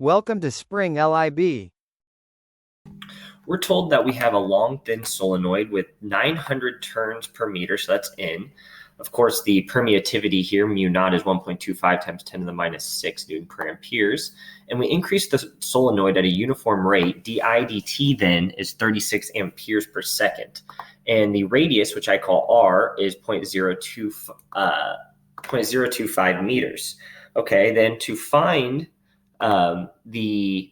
Welcome to Spring LIB. We're told that we have a long, thin solenoid with 900 turns per meter, so that's N. Of course, the permeativity here, mu naught, is 1.25 times 10 to the minus 6 Newton per amperes. And we increase the solenoid at a uniform rate. Di dt then is 36 amperes per second. And the radius, which I call R, is 0.025 meters. Okay, then to find the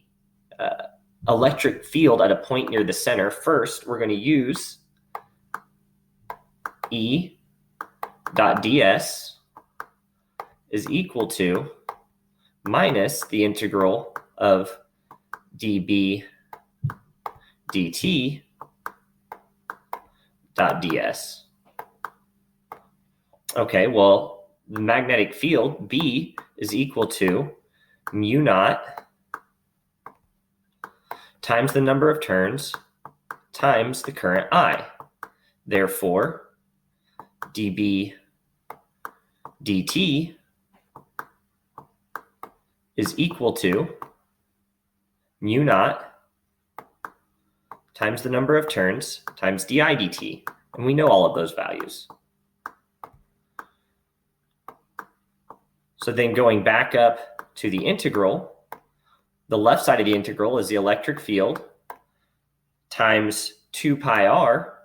electric field at a point near the center, first we're going to use E dot ds is equal to minus the integral of dB dt dot ds. Okay, well, the magnetic field, B, is equal to mu naught times the number of turns times the current I. Therefore, dB dt is equal to mu naught times the number of turns times di dt. And we know all of those values. So then going back up to the integral, the left side of the integral is the electric field times 2 pi r,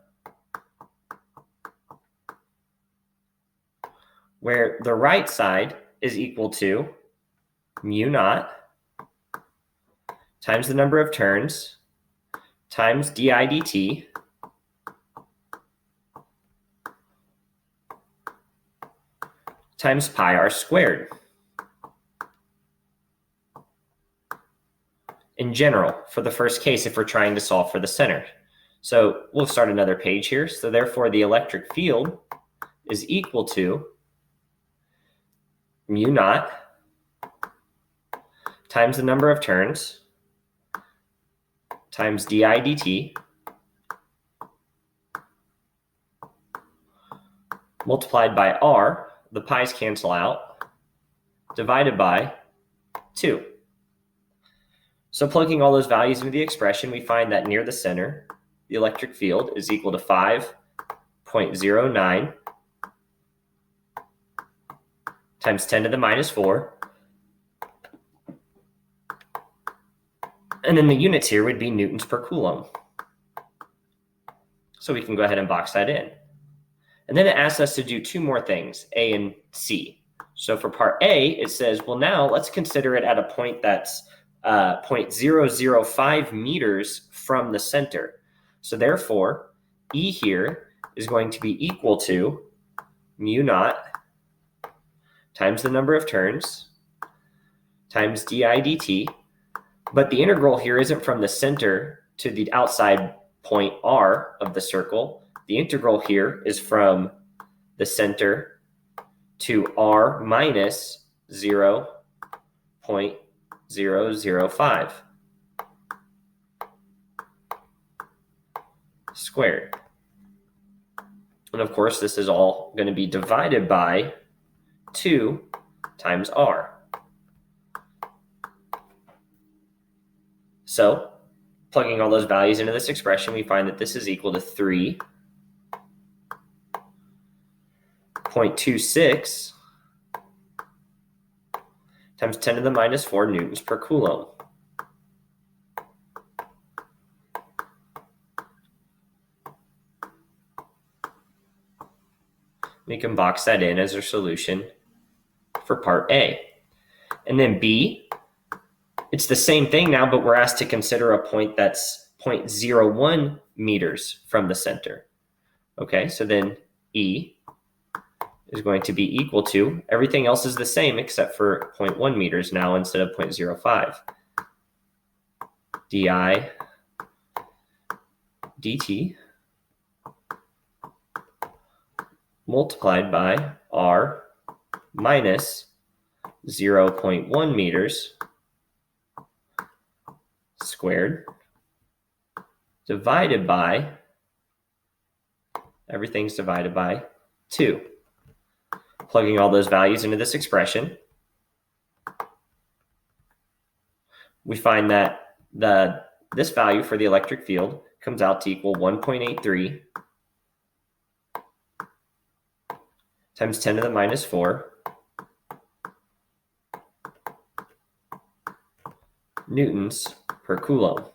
where the right side is equal to mu naught times the number of turns times di dt times pi r squared. In general, for the first case, if we're trying to solve for the center. So we'll start another page here. So therefore, the electric field is equal to mu naught times the number of turns times di dt multiplied by r, the pi's cancel out, divided by 2. So plugging all those values into the expression, we find that near the center, the electric field is equal to 5.09 times 10 to the minus 4. And then the units here would be newtons per coulomb. So we can go ahead and box that in. And then it asks us to do two more things, A and C. So for part A, it says, well, now let's consider it at a point that's 0.005 meters from the center. So therefore, E here is going to be equal to mu naught times the number of turns times di dt. But the integral here isn't from the center to the outside point R of the circle. The integral here is from the center to R minus 0.005 squared. And of course, this is all going to be divided by 2 times R. So plugging all those values into this expression, we find that this is equal to 3.26 times 10 to the minus 4 newtons per coulomb. We can box that in as our solution for part A. And then B, it's the same thing now, but we're asked to consider a point that's 0.01 meters from the center. Okay, so then E is going to be equal to, everything else is the same except for 0.1 meters now instead of 0.05. Di dt multiplied by R minus 0.1 meters squared divided by, everything's divided by 2. Plugging all those values into this expression, we find that this value for the electric field comes out to equal 1.83 times 10 to the minus 4 newtons per coulomb.